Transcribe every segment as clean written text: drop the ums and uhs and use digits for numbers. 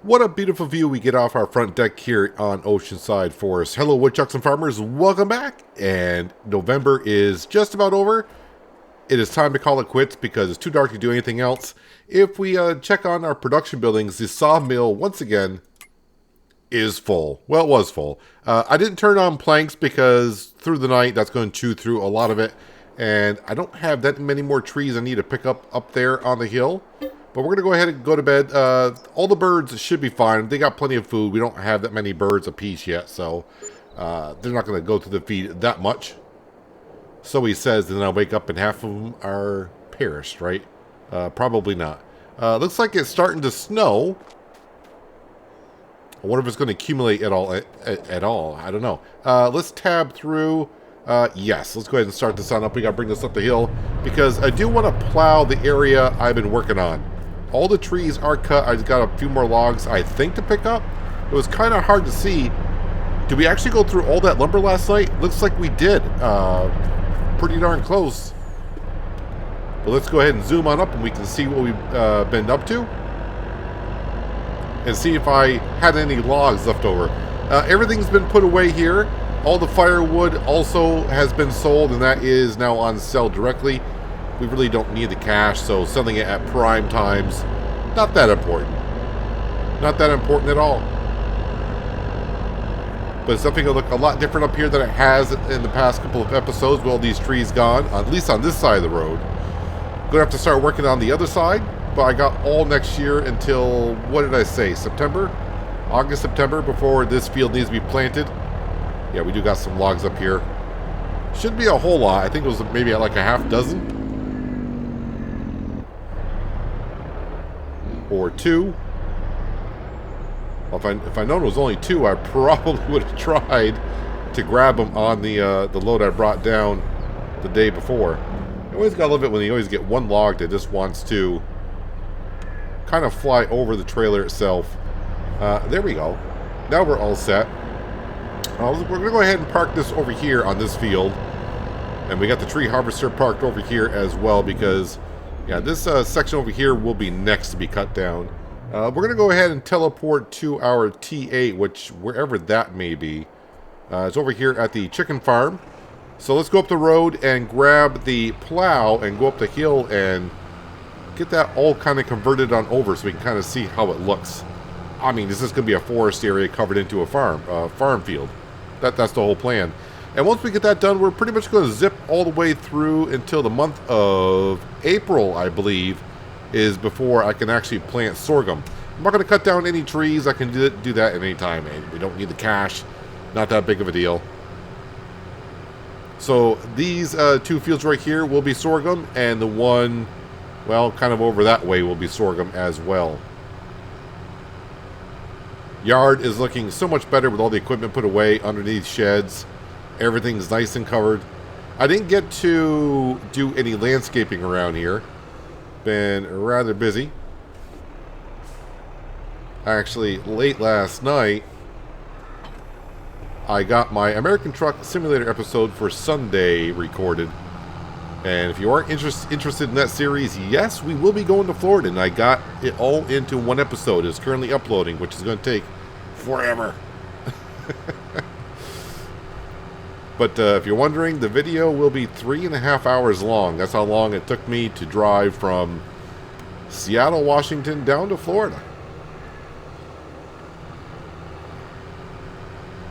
What a beautiful view we get off our front deck here on Oceanside Forest. Hello, woodchucks and farmers. Welcome back. And November is just about over. It is time to call it quits because it's too dark to do anything else. If we check on our production buildings, the sawmill, once again, is full. Well, it was full. I didn't turn on planks because through the night, that's going to chew through a lot of it. And I don't have that many more trees I need to pick up there on the hill. But we're going to go ahead and go to bed. All the birds should be fine. They got plenty of food. We don't have that many birds apiece yet, so they're not going to go through the feed that much. So he says, and then I wake up and half of them are perished, right? Probably not. Looks like it's starting to snow. I wonder if it's going to accumulate at all. I don't know. Let's tab through. Yes, let's go ahead and start this on up. We got to bring this up the hill because I do want to plow the area I've been working on. All the trees are cut. I just got a few more logs, I think, to pick up. It was kind of hard to see. Did we actually go through all that lumber last night? Looks like we did. Pretty darn close. But let's go ahead and zoom on up and we can see what we've been up to. And see if I had any logs left over. Everything's been put away here. All the firewood also has been sold, and that is now on sale directly. We really don't need the cash, so selling it at prime times, not that important. Not that important at all. But it's definitely going to look a lot different up here than it has in the past couple of episodes with all these trees gone, at least on this side of the road. Going to have to start working on the other side, but I got all next year until, what did I say, September? August, September, before this field needs to be planted. Yeah, we do got some logs up here. Shouldn't be a whole lot. I think it was maybe like a half dozen. Or two. Well, if I known it was only two, I probably would have tried to grab them on the load I brought down the day before. You always gotta love it when you always get one log that just wants to kind of fly over the trailer itself. There we go. Now we're all set. We're going to go ahead and park this over here on this field. And we got the tree harvester parked over here as well because, yeah, this section over here will be next to be cut down. We're going to go ahead and teleport to our T8, which, wherever that may be. It's over here at the chicken farm. So let's go up the road and grab the plow and go up the hill and get that all kind of converted on over so we can kind of see how it looks. I mean, this is going to be a forest area covered into a farm field. That's the whole plan. And once we get that done, we're pretty much going to zip all the way through until the month of April, I believe, is before I can actually plant sorghum. I'm not going to cut down any trees. I can do that at any time. And we don't need the cash. Not that big of a deal. So these two fields right here will be sorghum, and the one, well, kind of over that way will be sorghum as well. Yard is looking so much better with all the equipment put away underneath sheds. Everything's nice and covered. I didn't get to do any landscaping around here. Been rather busy. Actually, late last night, I got my American Truck Simulator episode for Sunday recorded. And if you aren't interested in that series, yes, we will be going to Florida. And I got it all into one episode. It's currently uploading, which is going to take forever. But if you're wondering, the video will be 3.5 hours long. That's how long it took me to drive from Seattle, Washington, down to Florida.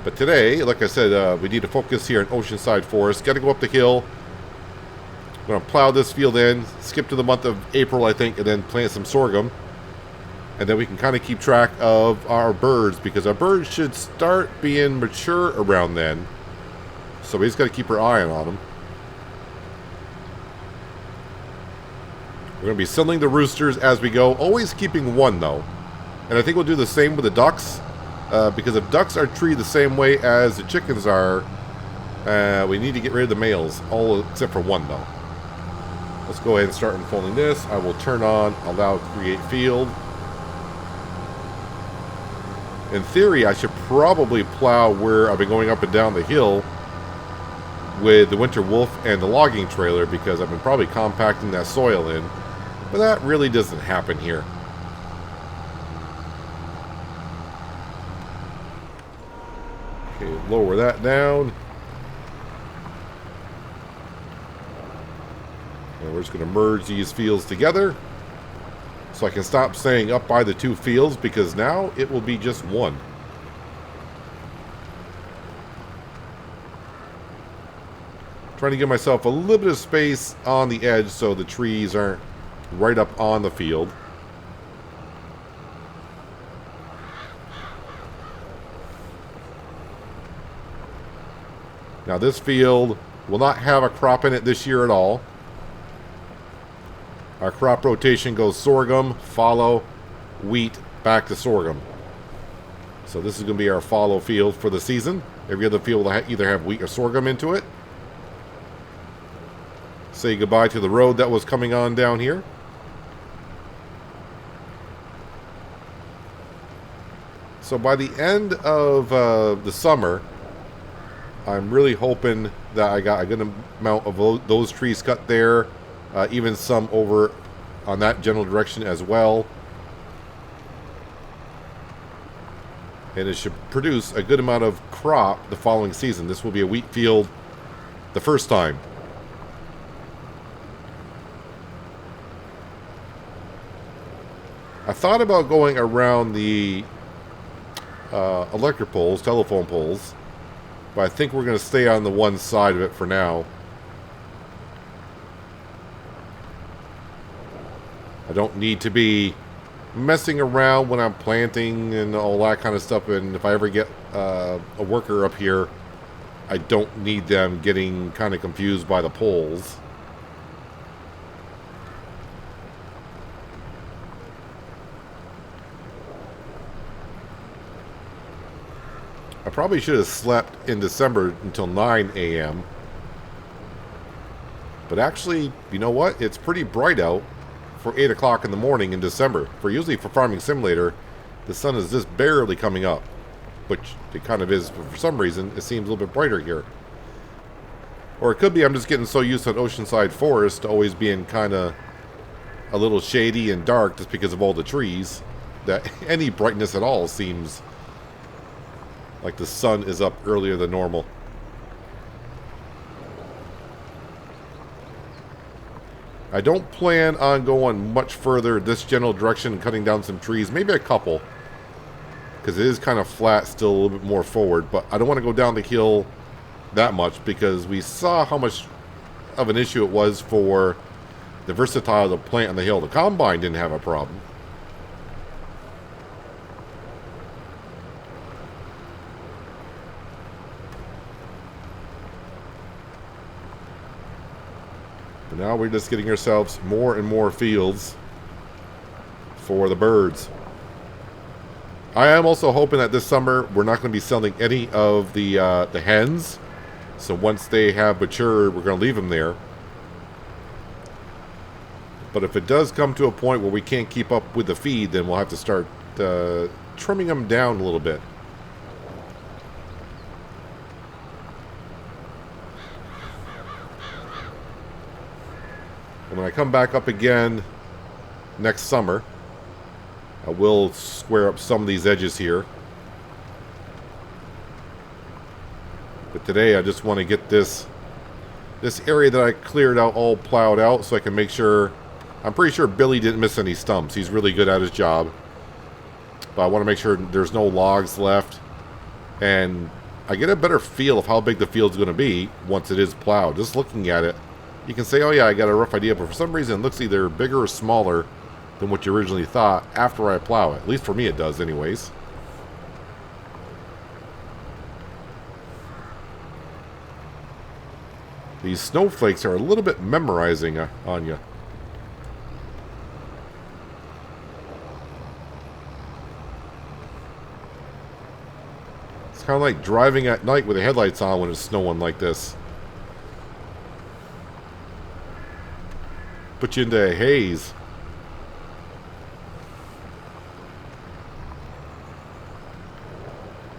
But today, like I said, we need to focus here in Oceanside Forest. Got to go up the hill. I'm going to plow this field in, skip to the month of April, I think, and then plant some sorghum. And then we can kind of keep track of our birds, because our birds should start being mature around then. So we just got to keep our eye on them. We're going to be selling the roosters as we go, always keeping one, though. And I think we'll do the same with the ducks, because if ducks are treated the same way as the chickens are, we need to get rid of the males, all except for one, though. Let's go ahead and start unfolding this. I will turn on allow create field. In theory, I should probably plow where I've been going up and down the hill with the winter wolf and the logging trailer, because I've been probably compacting that soil in. But that really doesn't happen here. Okay, lower that down. And we're just going to merge these fields together. So I can stop saying up by the two fields, because now it will be just one. Trying to give myself a little bit of space on the edge so the trees aren't right up on the field. Now this field will not have a crop in it this year at all. Our crop rotation goes sorghum, fallow, wheat, back to sorghum. So this is going to be our fallow field for the season. Every other field will either have wheat or sorghum into it. Say goodbye to the road that was coming on down here. So by the end of the summer, I'm really hoping that I got a good amount of those trees cut there. Even some over on that general direction as well. And it should produce a good amount of crop the following season. This will be a wheat field the first time. I thought about going around the electric poles, telephone poles, but I think we're going to stay on the one side of it for now. I don't need to be messing around when I'm planting and all that kind of stuff, and if I ever get a worker up here, I don't need them getting kind of confused by the poles. I probably should have slept in December until 9 a.m. But actually, you know what? It's pretty bright out for 8 o'clock in the morning in December. Usually for Farming Simulator, the sun is just barely coming up. Which it kind of is, but for some reason, it seems a little bit brighter here. Or it could be I'm just getting so used to an oceanside forest always being kind of a little shady and dark just because of all the trees, that any brightness at all seems like the sun is up earlier than normal. I don't plan on going much further this general direction and cutting down some trees. Maybe a couple, because it is kind of flat still, a little bit more forward. But I don't want to go down the hill that much, because we saw how much of an issue it was for the versatile to plant on the hill. The combine didn't have a problem. But now we're just getting ourselves more and more fields for the birds. I am also hoping that this summer we're not going to be selling any of the hens. So once they have matured, we're going to leave them there. But if it does come to a point where we can't keep up with the feed, then we'll have to start trimming them down a little bit. And when I come back up again next summer, I will square up some of these edges here. But today I just want to get this area that I cleared out all plowed out, so I can make sure. I'm pretty sure Billy didn't miss any stumps. He's really good at his job. But I want to make sure there's no logs left. And I get a better feel of how big the field's going to be once it is plowed. Just looking at it, you can say, oh yeah, I got a rough idea, but for some reason it looks either bigger or smaller than what you originally thought after I plow it. At least for me it does anyways. These snowflakes are a little bit memorizing on you. It's kind of like driving at night with the headlights on when it's snowing like this. Put you into a haze.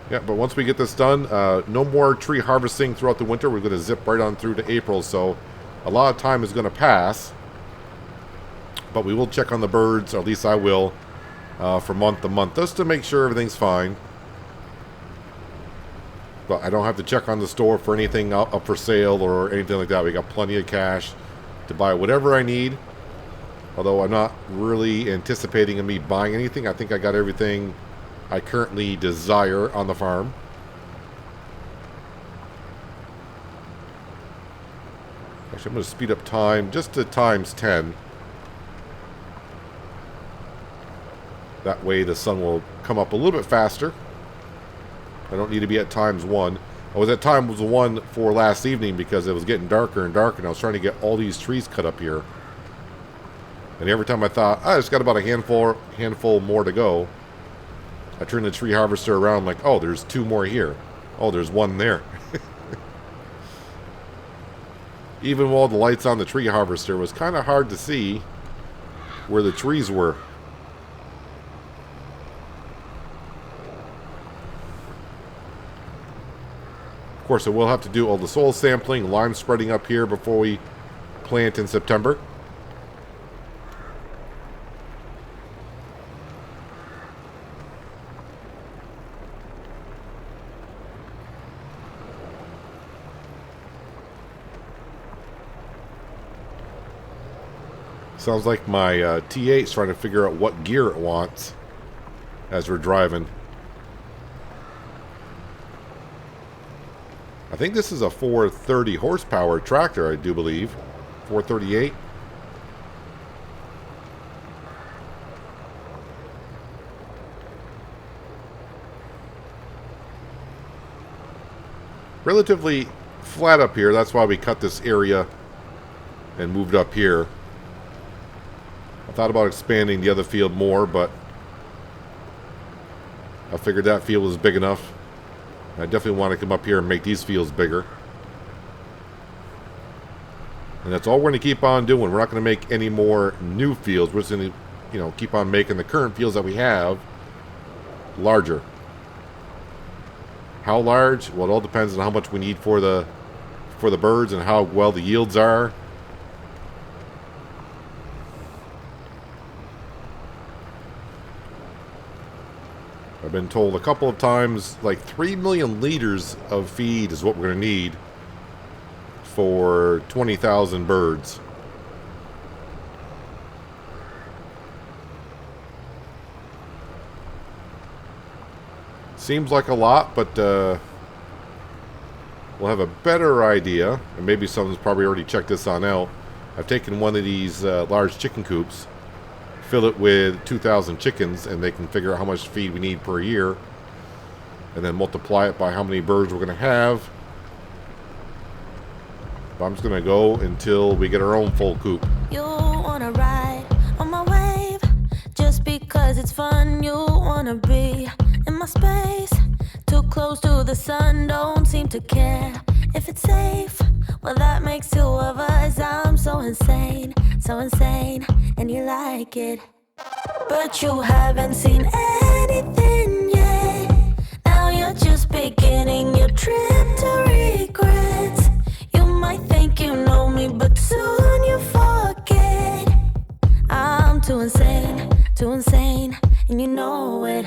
Yeah, but once we get this done, no more tree harvesting throughout the winter. We're going to zip right on through to April, so a lot of time is going to pass. But we will check on the birds, or at least I will, from month to month, just to make sure everything's fine. But I don't have to check on the store for anything up for sale or anything like that. We got plenty of cash to buy whatever I need. Although I'm not really anticipating me buying anything. I think I got everything I currently desire on the farm. Actually, I'm going to speed up time just to times 10. That way the sun will come up a little bit faster. I don't need to be at times 1. I was at times 1 for last evening because it was getting darker and darker, and I was trying to get all these trees cut up here. And every time I thought, I just got about a handful more to go, I turned the tree harvester around like, oh, there's 2 more here. Oh, there's 1 there. Even while the lights on the tree harvester, it was kind of hard to see where the trees were. Of course, I will have to do all the soil sampling, lime spreading up here before we plant in September. Sounds like my T8 is trying to figure out what gear it wants as we're driving. I think this is a 430 horsepower tractor, I do believe. 438. Relatively flat up here. That's why we cut this area and moved up here. I thought about expanding the other field more, but I figured that field was big enough. I definitely want to come up here and make these fields bigger. And that's all we're going to keep on doing. We're not going to make any more new fields. We're just going to, keep on making the current fields that we have larger. How large? Well, it all depends on how much we need for the birds and how well the yields are. I've been told a couple of times, like 3 million liters of feed is what we're going to need for 20,000 birds. Seems like a lot, but we'll have a better idea, and maybe someone's probably already checked this on out. I've taken one of these large chicken coops, fill it with 2,000 chickens, and they can figure out how much feed we need per year, and then multiply it by how many birds we're going to have. But I'm just going to go until we get our own full coop. You want to ride on my wave just because it's fun. You want to be in my space, too close to the sun, don't seem to care if it's safe. Well, that makes 2 of us. I'm so insane, and you like it. But you haven't seen anything yet. Now you're just beginning your trip to regrets. You might think you know me, but soon you forget. I'm too insane, and you know it.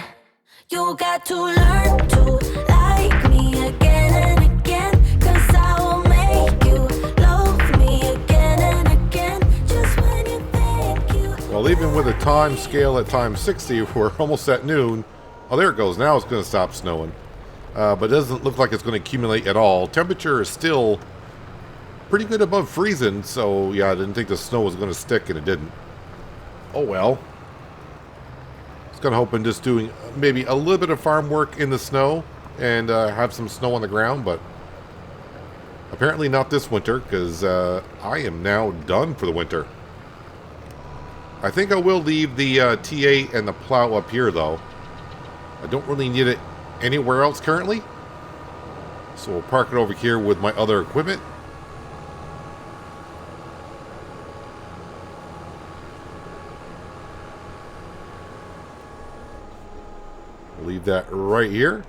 You got to learn to like me again and again, 'cause I will make you love me again and again, just when you think you... Well, even with a time scale at time 60, we're almost at noon. Oh, there it goes. Now it's going to stop snowing. But it doesn't look like it's going to accumulate at all. Temperature is still pretty good above freezing, so yeah, I didn't think the snow was going to stick, and it didn't. Oh well. Kind of hoping just doing maybe a little bit of farm work in the snow and have some snow on the ground, but apparently not this winter, because I am now done for the winter. I think I will leave the T8 and the plow up here, though. I don't really need it anywhere else currently, so we'll park it over here with my other equipment. Leave that right here.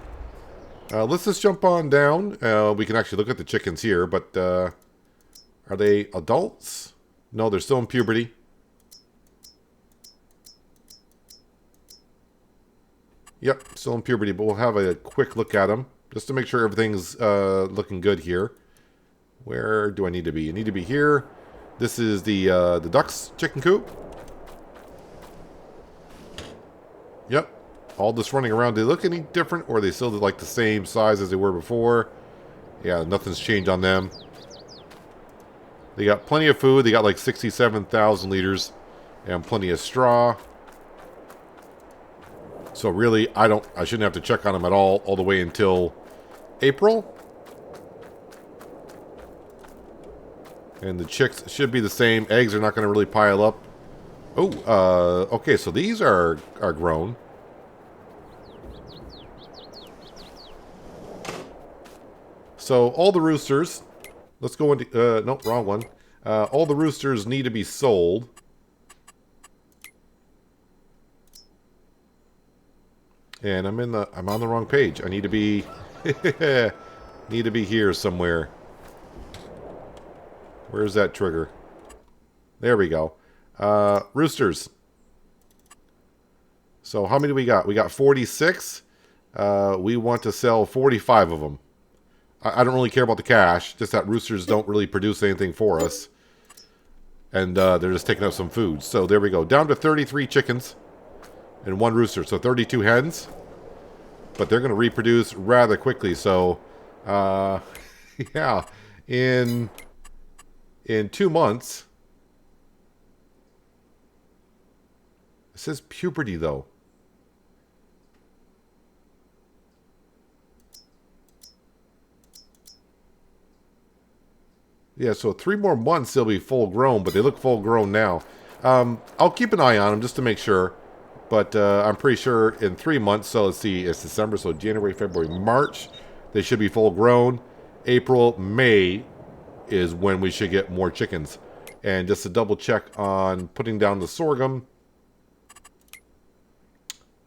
Let's just jump on down. We can actually look at the chickens here, but are they adults? No, they're still in puberty. Yep, still in puberty, but we'll have a quick look at them. just to make sure everything's looking good here. Where do I need to be? I need to be here. This is the ducks chicken coop. Yep. All just running around. Do they look any different, or are they still like the same size as they were before? Yeah, nothing's changed on them. They got plenty of food. They got like 67,000 liters and plenty of straw. So really, I shouldn't have to check on them at all the way until April. And the chicks should be the same. Eggs are not going to really pile up. Oh, okay, so these are grown. So all the roosters, let's go into, nope, wrong one. All the roosters need to be sold. And I'm on the wrong page. I need to be, need to be here somewhere. Where's that trigger? There we go. Roosters. So how many do we got? We got 46. We want to sell 45 of them. I don't really care about the cash. Just that roosters don't really produce anything for us. And they're just taking up some food. So there we go. Down to 33 chickens and 1 rooster. So 32 hens. But they're going to reproduce rather quickly. So, yeah. In 2 months. It says puberty, though. Yeah, so 3 more months they'll be full grown, but they look full grown now. I'll keep an eye on them just to make sure. But I'm pretty sure in 3 months, so let's see, it's December, so January, February, March, they should be full grown. April, May is when we should get more chickens. And just to double check on putting down the sorghum.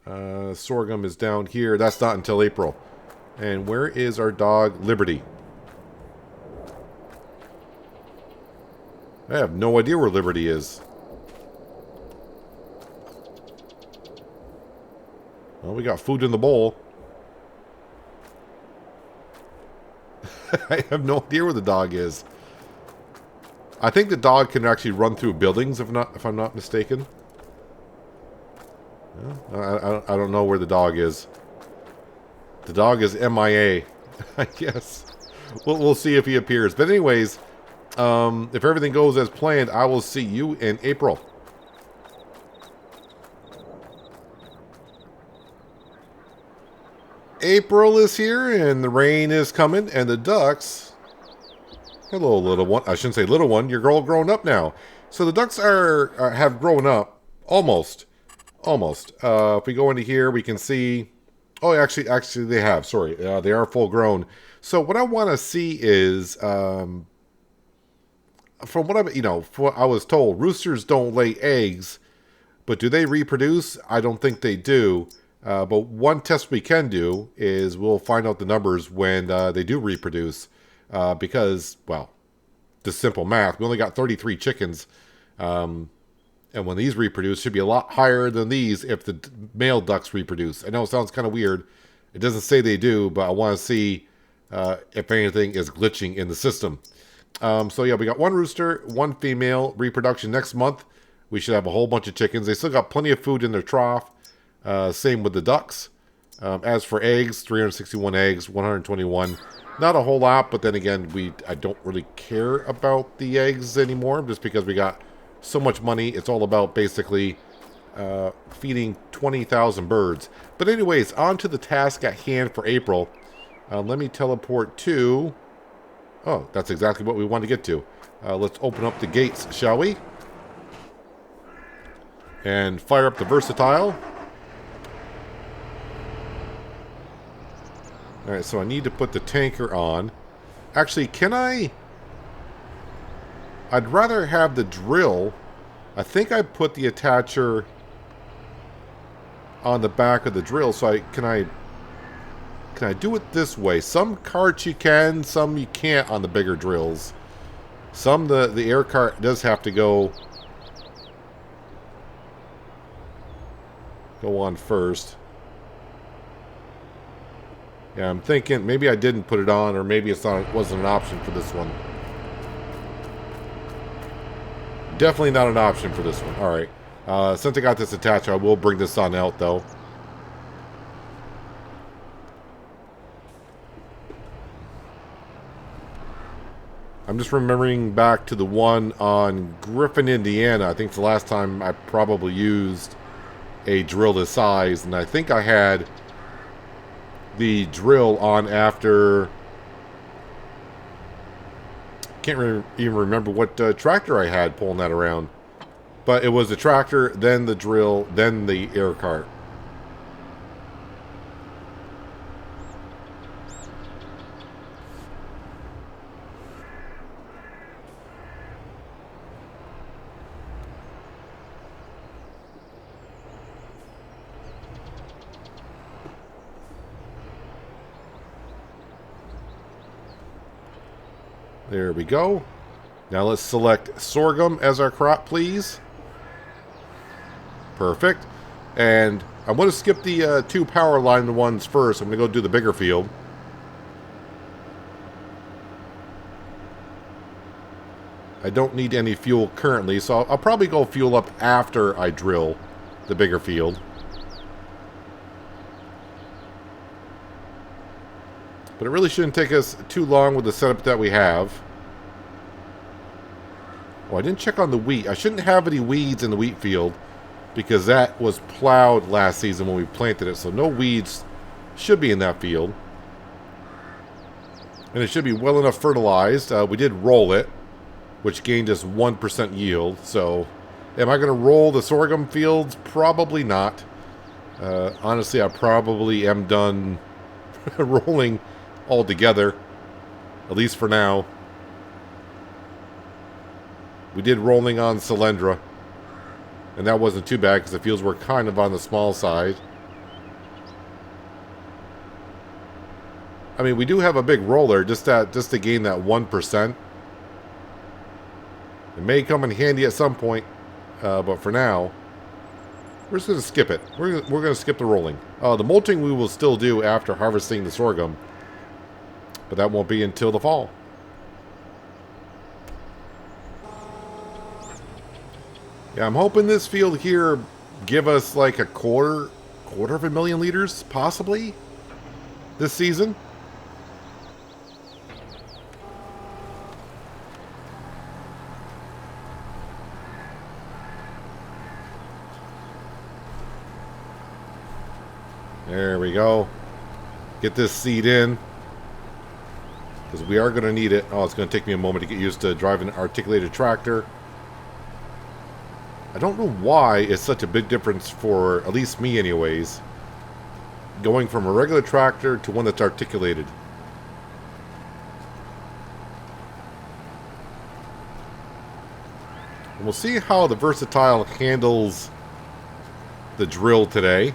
Sorghum is down here. That's not until April. And where is our dog, Liberty? I have no idea where Liberty is. Well, we got food in the bowl. I have no idea where the dog is. I think the dog can actually run through buildings, if I'm not mistaken. I don't know where the dog is. The dog is MIA, I guess. We'll see if he appears. But anyways, if everything goes as planned, I will see you in April. April is here, and the rain is coming, and the ducks... Hello, little one. I shouldn't say little one. You're all grown up now. So the ducks have grown up. Almost. Almost. If we go into here, we can see... Oh, actually, they have. Sorry. They are full grown. So what I want to see is... from what I was told, roosters don't lay eggs, but do they reproduce? I don't think they do. But one test we can do is we'll find out the numbers when they do reproduce. Because, well, just simple math. We only got 33 chickens. And when these reproduce, it should be a lot higher than these if the male ducks reproduce. I know it sounds kind of weird. It doesn't say they do, but I want to see if anything is glitching in the system. So yeah, we got 1 rooster, 1 female. Reproduction next month. We should have a whole bunch of chickens. They still got plenty of food in their trough. Same with the ducks. As for eggs, 361 eggs, 121. Not a whole lot, but then again, I don't really care about the eggs anymore, just because we got so much money. It's all about basically feeding 20,000 birds. But anyways, on to the task at hand for April. Let me teleport to... Oh, that's exactly what we want to get to. Let's open up the gates, shall we? And fire up the versatile. Alright, so I need to put the tanker on. Actually, can I... I'd rather have the drill. I think I put the attacher on the back of the drill. So can I do it this way? Some carts you can, some you can't on the bigger drills. Some the air cart does have to go on first. Yeah, I'm thinking maybe I didn't put it on, or maybe it's not, wasn't an option for this one. Definitely not an option for this one. Alright. Since I got this attached, I will bring this on out, though. I'm just remembering back to the one on Griffin, Indiana. I think it's the last time I probably used a drill this size. And I think I had the drill on after... Can't even remember what tractor I had pulling that around. But it was the tractor, then the drill, then the air cart. There we go. Now let's select sorghum as our crop, please. Perfect. And I'm going to skip the 2 power line ones first. I'm going to go do the bigger field. I don't need any fuel currently, so I'll probably go fuel up after I drill the bigger field. But it really shouldn't take us too long with the setup that we have. Oh, I didn't check on the wheat. I shouldn't have any weeds in the wheat field because that was plowed last season when we planted it. So no weeds should be in that field. And it should be well enough fertilized. We did roll it, which gained us 1% yield. So am I going to roll the sorghum fields? Probably not. Honestly, I probably am done rolling altogether, at least for now. We did rolling on Solyndra, and that wasn't too bad because the fields were kind of on the small side. I mean, we do have a big roller just to gain that 1%. It may come in handy at some point, but for now, we're just going to skip it. We're going to skip the rolling. The molting we will still do after harvesting the sorghum, but that won't be until the fall. Yeah, I'm hoping this field here give us like a quarter of a million liters, possibly, this season. There we go. Get this seed in, because we are going to need it. Oh, it's going to take me a moment to get used to driving an articulated tractor. I don't know why it's such a big difference for, at least me anyways, going from a regular tractor to one that's articulated. And we'll see how the Versatile handles the drill today.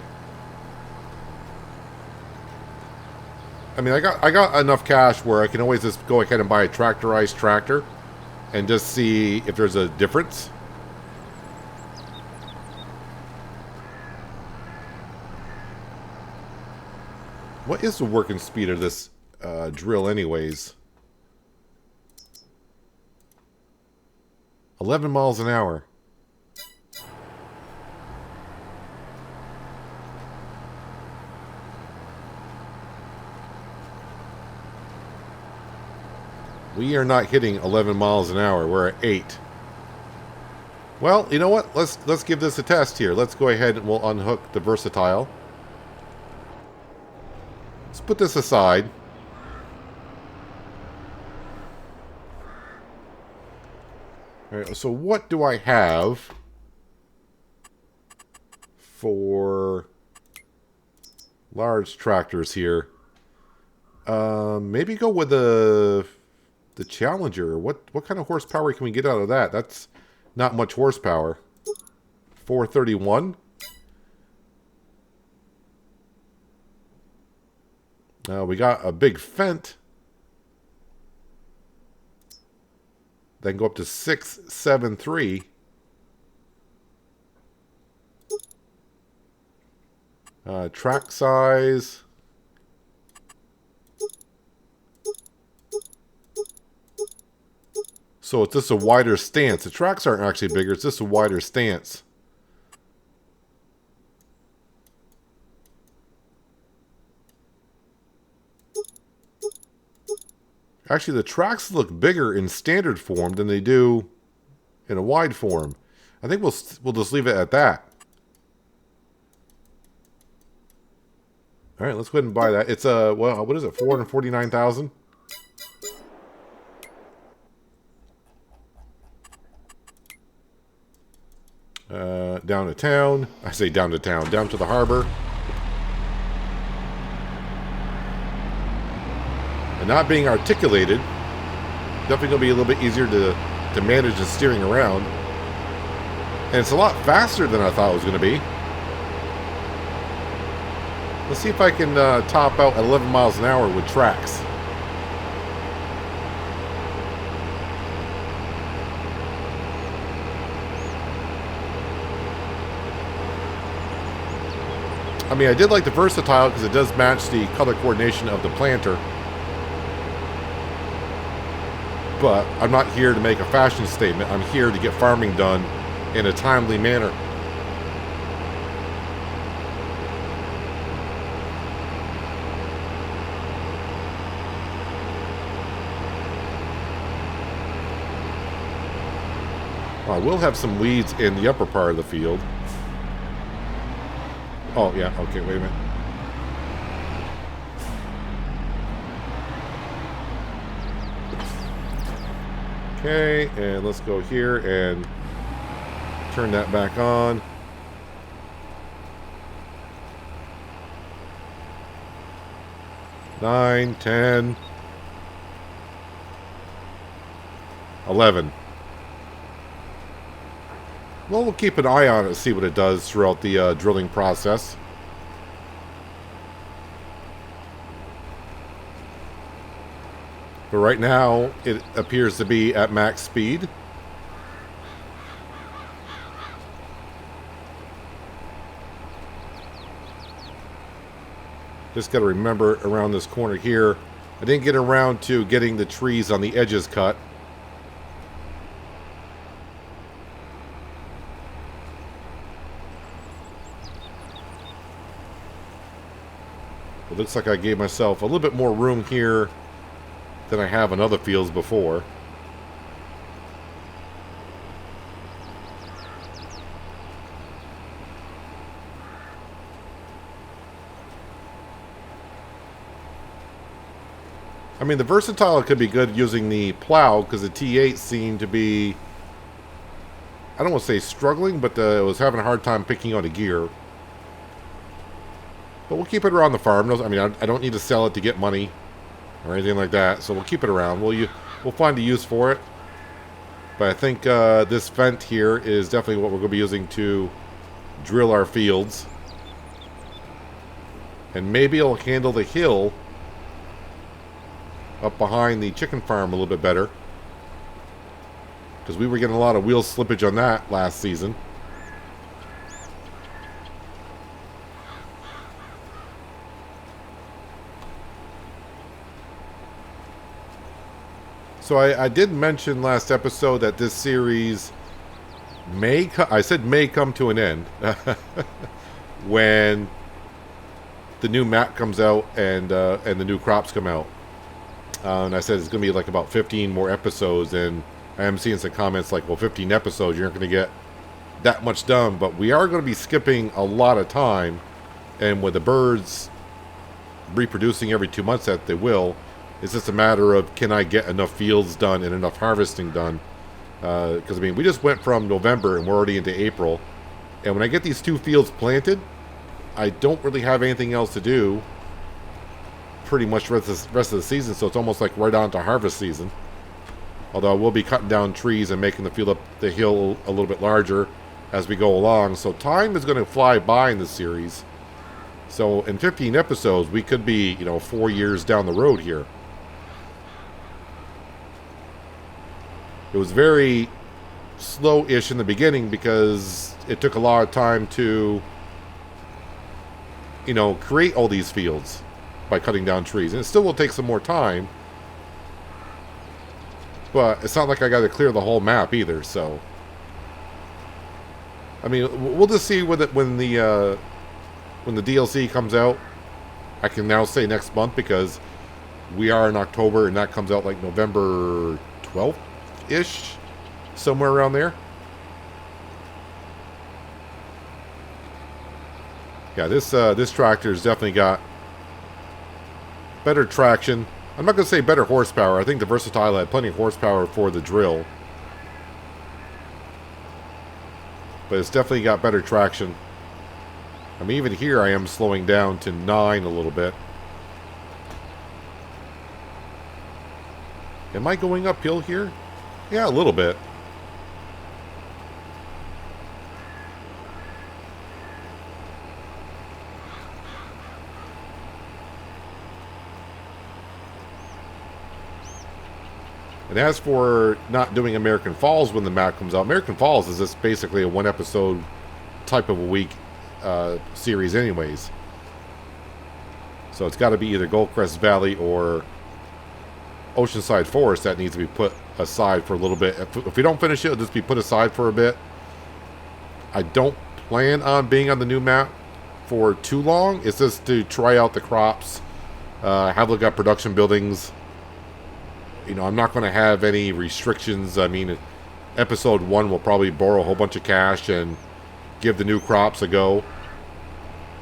I mean, I got enough cash where I can always just go ahead and buy a tractorized tractor and just see if there's a difference. What is the working speed of this drill anyways? 11 miles an hour. We are not hitting 11 miles an hour. We're at 8. Well, you know what? Let's give this a test here. Let's go ahead and we'll unhook the Versatile. Let's put this aside. All right, so what do I have for large tractors here? Maybe go with the Challenger. What kind of horsepower can we get out of that? That's not much horsepower. 431. We got a big Fendt. Then go up to 673. Track size. So it's just a wider stance. The tracks aren't actually bigger. It's just a wider stance. Actually, the tracks look bigger in standard form than they do in a wide form. I think we'll just leave it at that. All right, let's go ahead and buy that. It's well, what is it? 449,000. Down to town. I say down to town. Down to the harbor. And not being articulated, definitely gonna be a little bit easier to manage the steering around. And it's a lot faster than I thought it was gonna be. Let's see if I can top out at 11 miles an hour with tracks. I mean, I did like the versatile because it does match the color coordination of the planter. But I'm not here to make a fashion statement. I'm here to get farming done in a timely manner. I will have some weeds in the upper part of the field. Oh, yeah. Okay, wait a minute. Okay, and let's go here and turn that back on. Nine, 10, 11. Well, we'll keep an eye on it and see what it does throughout the drilling process. But right now, it appears to be at max speed. Just got to remember around this corner here, I didn't get around to getting the trees on the edges cut. It looks like I gave myself a little bit more room here than I have in other fields before. I mean, the versatile could be good using the plow because the T8 seemed to be, I don't want to say struggling, but it was having a hard time picking out a gear. But we'll keep it around the farm. I mean, I don't need to sell it to get money or anything like that. So we'll keep it around. We'll find a use for it. But I think this vent here is definitely what we're going to be using to drill our fields. And maybe it'll handle the hill up behind the chicken farm a little bit better. Because we were getting a lot of wheel slippage on that last season. So I did mention last episode that this series may come to an end when the new map comes out and the new crops come out. And I said it's going to be like about 15 more episodes, and I am seeing some comments like, well, 15 episodes, you're not going to get that much done. But we are going to be skipping a lot of time, and with the birds reproducing every 2 months that they will, it's just a matter of, can I get enough fields done and enough harvesting done? Because, I mean, we just went from November and we're already into April. And when I get these 2 fields planted, I don't really have anything else to do pretty much the rest of the season. So it's almost like right on to harvest season. Although I will be cutting down trees and making the field up the hill a little bit larger as we go along. So time is going to fly by in this series. So in 15 episodes, we could be, 4 years down the road here. It was very slow-ish in the beginning because it took a lot of time to, create all these fields by cutting down trees. And it still will take some more time. But it's not like I got to clear the whole map either, so... I mean, we'll just see when the DLC comes out. I can now say next month because we are in October and that comes out like November 12th-ish, somewhere around there. Yeah, this tractor's definitely got better traction. I'm not going to say better horsepower. I think the Versatile had plenty of horsepower for the drill. But it's definitely got better traction. I mean, even here I am slowing down to 9 a little bit. Am I going uphill here? Yeah, a little bit. And as for not doing American Falls when the map comes out, American Falls is just basically a one episode type of a week series anyways. So it's got to be either Goldcrest Valley or Oceanside Forest that needs to be put aside for a little bit. If we don't finish it, it'll just be put aside for a bit. I don't plan on being on the new map for too long. It's just to try out the crops, have a look at production buildings. You know, I'm not going to have any restrictions. I mean, episode 1 will probably borrow a whole bunch of cash and give the new crops a go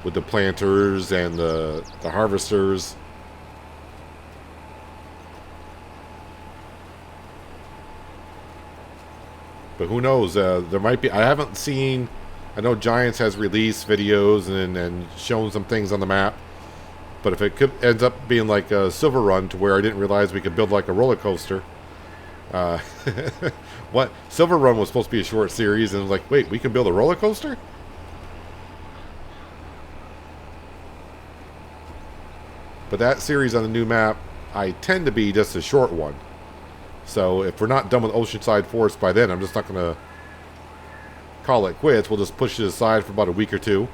with the planters and the harvesters. But who knows? There might be... I haven't seen... I know Giants has released videos and shown some things on the map. But if it ends up being like a Silver Run to where I didn't realize we could build like a roller coaster. What? Silver Run was supposed to be a short series and it was like, wait, we can build a roller coaster? But that series on the new map, I tend to be just a short one. So if we're not done with Oceanside Forest by then, I'm just not going to call it quits. We'll just push it aside for about a week or two.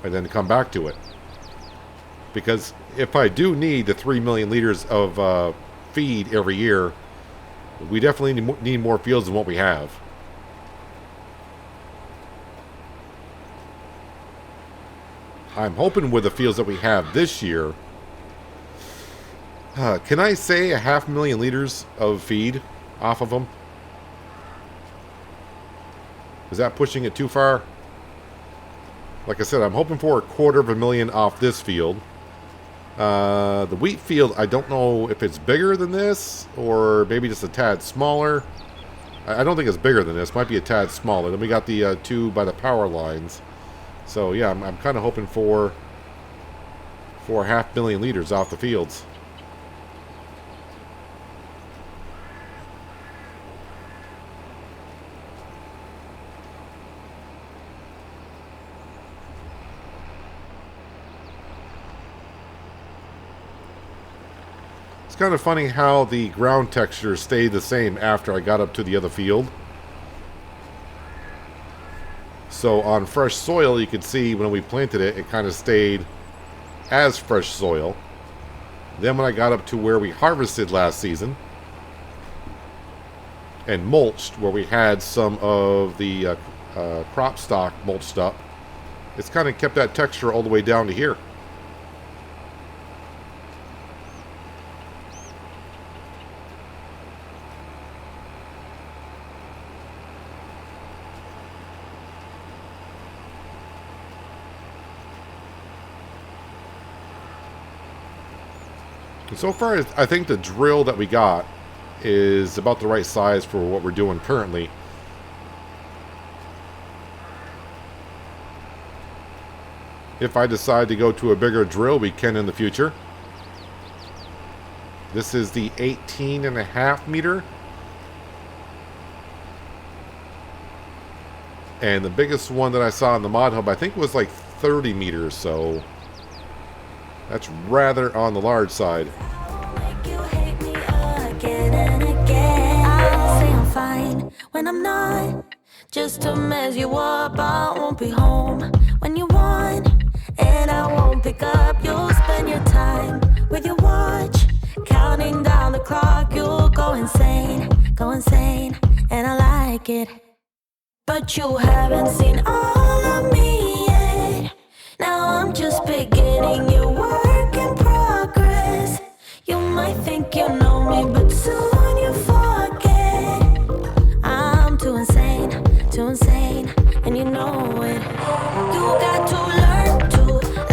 And then come back to it. Because if I do need the 3 million liters of feed every year, we definitely need more fields than what we have. I'm hoping with the fields that we have this year, can I say 500,000 liters of feed off of them? Is that pushing it too far? Like I said, I'm hoping for 250,000 off this field. The wheat field, I don't know if it's bigger than this or maybe just a tad smaller. I don't think it's bigger than this. Might be a tad smaller. Then we got the 2 by the power lines. So yeah, I'm kind of hoping for 500,000 liters off the fields. It's kind of funny how the ground texture stayed the same after I got up to the other field. So on fresh soil, you could see when we planted it, it kind of stayed as fresh soil. Then when I got up to where we harvested last season and mulched, where we had some of the crop stock mulched up, it's kind of kept that texture all the way down to here. So far, I think the drill that we got is about the right size for what we're doing currently. If I decide to go to a bigger drill, we can in the future. This is the 18.5 meter. And the biggest one that I saw in the mod hub, I think was like 30 meters, so that's rather on the large side. When I'm not, just to mess you up, I won't be home when you want, and I won't pick up. You'll spend your time with your watch, counting down the clock. You'll go insane. insane, and I like it. But you haven't seen all of me yet. Now I'm just beginning, your work in progress. You might think you know me, but soon you forget. I'm too insane, and you know it. You got to learn to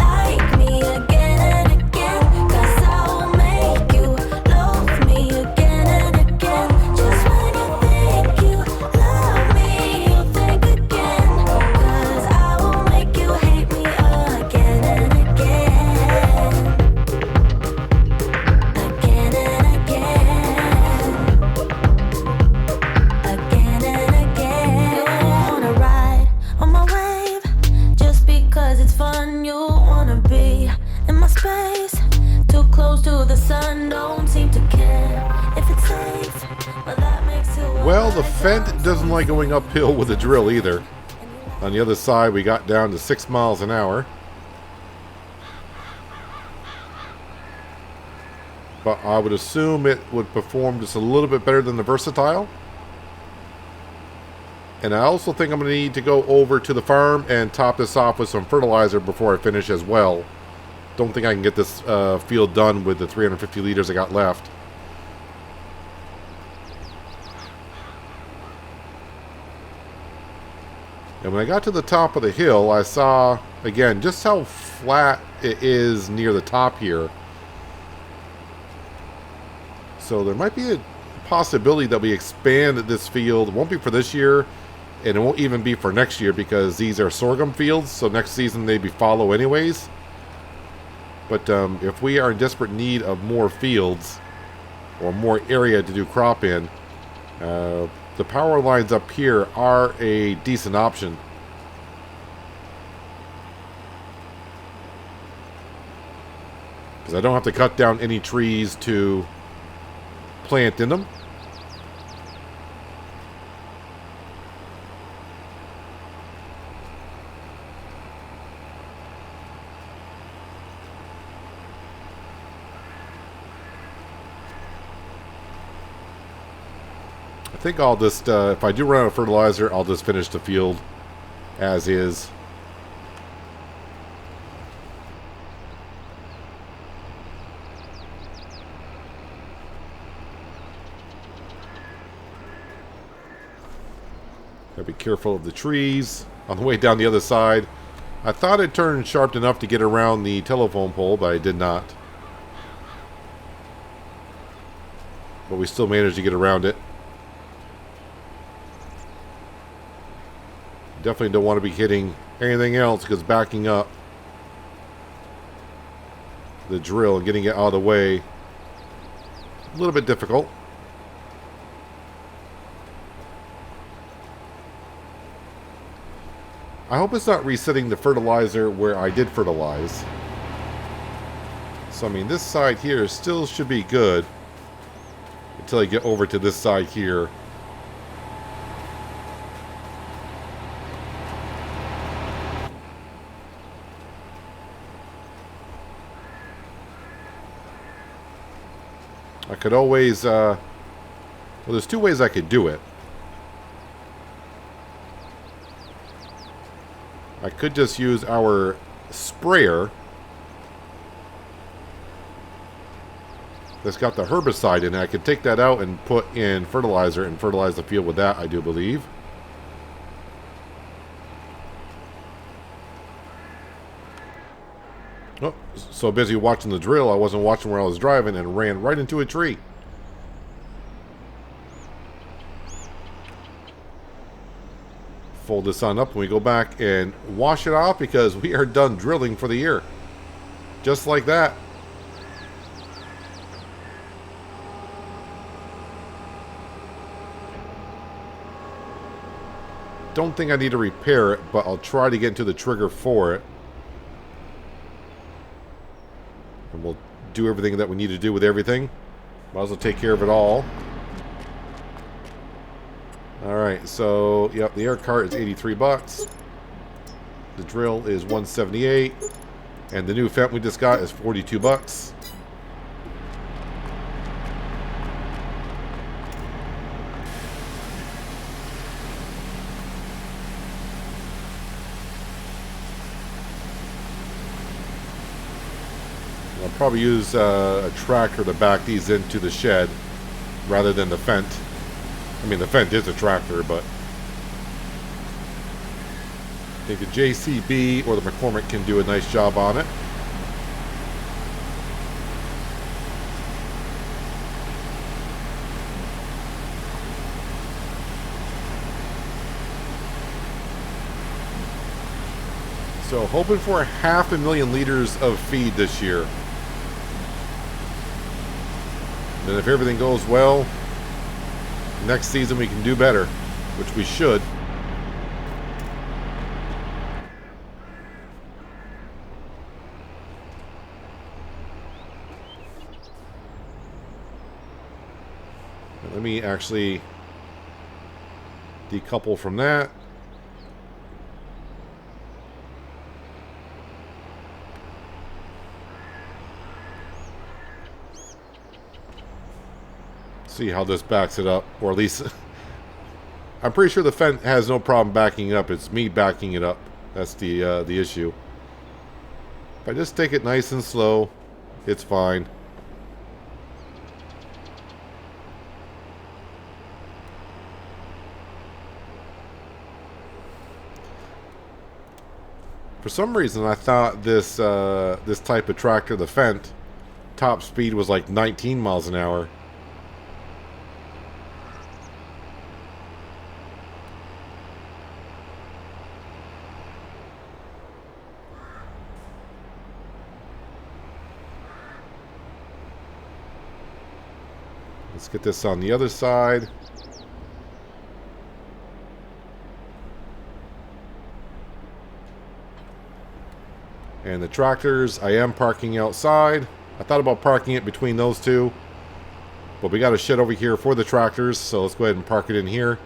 like me again and again, 'cause I will make you love me again and again. Just when you think you love me, you think again, 'cause I will make you hate me again and again. Again and again. Again and again. You wanna ride on my wave just because it's fun. You wanna be in my space, too close to the sun. Don't seem to care if it's safe, but that makes it Well, the Fendt doesn't like going uphill with the drill either. On the other side, we got down to 6 miles an hour. But I would assume it would perform just a little bit better than the Versatile. And I also think I'm going to need to go over to the farm and top this off with some fertilizer before I finish as well. Don't think I can get this field done with the 350 liters I got left. And when I got to the top of the hill, I saw, again, just how flat it is near the top here. So there might be a possibility that we expand this field. It won't be for this year, and it won't even be for next year because these are sorghum fields, so next season they'd be fallow anyways. But if we are in desperate need of more fields or more area to do crop in, the power lines up here are a decent option. Because I don't have to cut down any trees to plant in them. I think I'll just, if I do run out of fertilizer, I'll just finish the field as is. Gotta be careful of the trees on the way down the other side. I thought it turned sharp enough to get around the telephone pole, but I did not. But we still managed to get around it. Definitely don't want to be hitting anything else because backing up the drill and getting it out of the way, a little bit difficult. I hope it's not resetting the fertilizer where I did fertilize. So I mean, this side here still should be good until I get over to this side here. I could always, well, there's two ways I could do it. I could just use our sprayer that's got the herbicide in it. I could take that out and put in fertilizer and fertilize the field with that, I do believe. Oh, so busy watching the drill, I wasn't watching where I was driving and ran right into a tree. Fold this on up and we go back and wash it off because we are done drilling for the year. Just like that. Don't think I need to repair it, but I'll try to get into the trigger for it. And we'll do everything that we need to do with everything. Might as well take care of it all. Alright, so, yep, the air cart is 83 bucks. The drill is 178. And the new Fendt we just got is 42 bucks. I'll probably use a tractor to back these into the shed rather than the Fendt. I mean, the Fendt is a tractor, but I think the JCB or the McCormick can do a nice job on it. So hoping for 500,000 liters of feed this year. Then if everything goes well, next season we can do better, which we should. Let me actually decouple from that. See how this backs it up, or at least I'm pretty sure the Fendt has no problem backing it up. It's me backing it up. That's the issue. If I just take it nice and slow, it's fine. For some reason, I thought this this type of tractor, the Fendt, top speed was like 19 miles an hour. Let's get this on the other side. And the tractors, I am parking outside. I thought about parking it between those two, but we got a shed over here for the tractors, so let's go ahead and park it in here.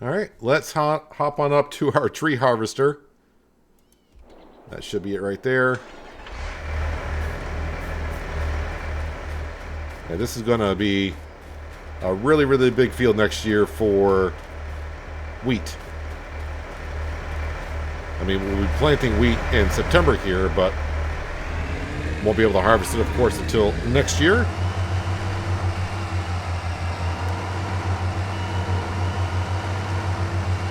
Alright, let's hop on up to our tree harvester. That should be it right there. Yeah, this is going to be a really, really big field next year for wheat. I mean, we'll be planting wheat in September here, but won't be able to harvest it, of course, until next year.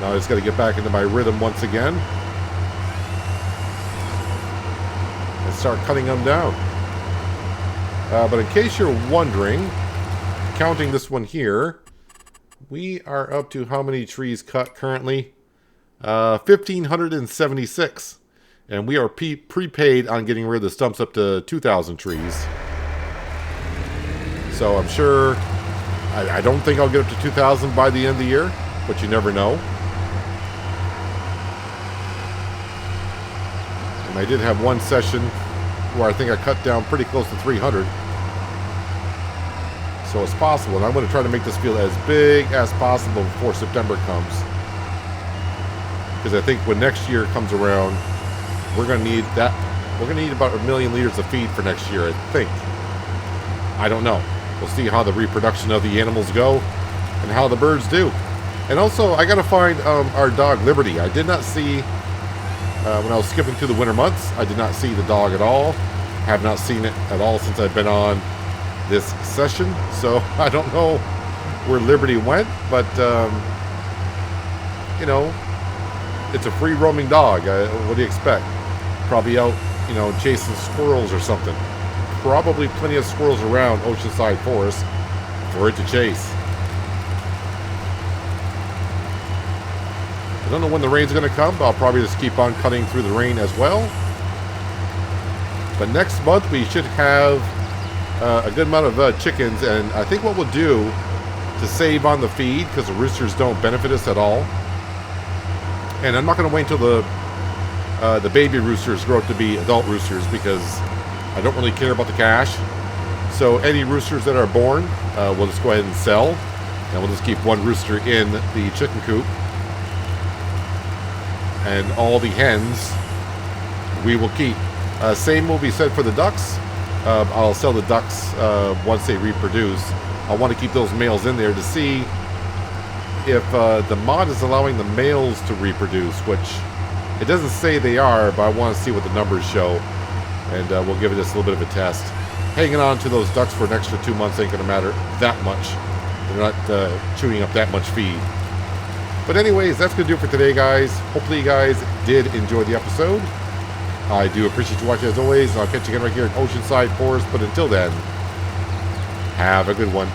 Now I just got to get back into my rhythm once again and start cutting them down. But in case you're wondering, counting this one here, we are up to how many trees cut currently? 1,576. And we are prepaid on getting rid of the stumps up to 2,000 trees. So I'm sure, I don't think I'll get up to 2,000 by the end of the year, but you never know. And I did have one session where I think I cut down pretty close to 300. So it's possible, and I'm going to try to make this field as big as possible before September comes. Because I think when next year comes around, we're going to need that. We're going to need about 1 million liters of feed for next year, I think. I don't know. We'll see how the reproduction of the animals go and how the birds do. And also, I got to find our dog Liberty. I did not see, when I was skipping through the winter months, I did not see the dog at all. Have not seen it at all since I've been on this session. So I don't know where Liberty went, but, you know, it's a free roaming dog. What do you expect? Probably out, you know, chasing squirrels or something. Probably plenty of squirrels around Oceanside Forest for it to chase. I don't know when the rain's going to come, but I'll probably just keep on cutting through the rain as well. But next month we should have a good amount of chickens, and I think what we'll do to save on the feed, because the roosters don't benefit us at all, and I'm not going to wait until the baby roosters grow up to be adult roosters, because I don't really care about the cash. So any roosters that are born, we'll just go ahead and sell, and we'll just keep one rooster in the chicken coop, and all the hens we will keep. Same will be said for the ducks. I'll sell the ducks once they reproduce. I want to keep those males in there to see if the mod is allowing the males to reproduce, which it doesn't say they are, but I want to see what the numbers show. And we'll give it just a little bit of a test. Hanging on to those ducks for an extra 2 months ain't going to matter that much. They're not chewing up that much feed. But anyways, that's going to do it for today, guys. Hopefully you guys did enjoy the episode. I do appreciate you watching as always. I'll catch you again right here in Oceanside Forest. But until then, have a good one.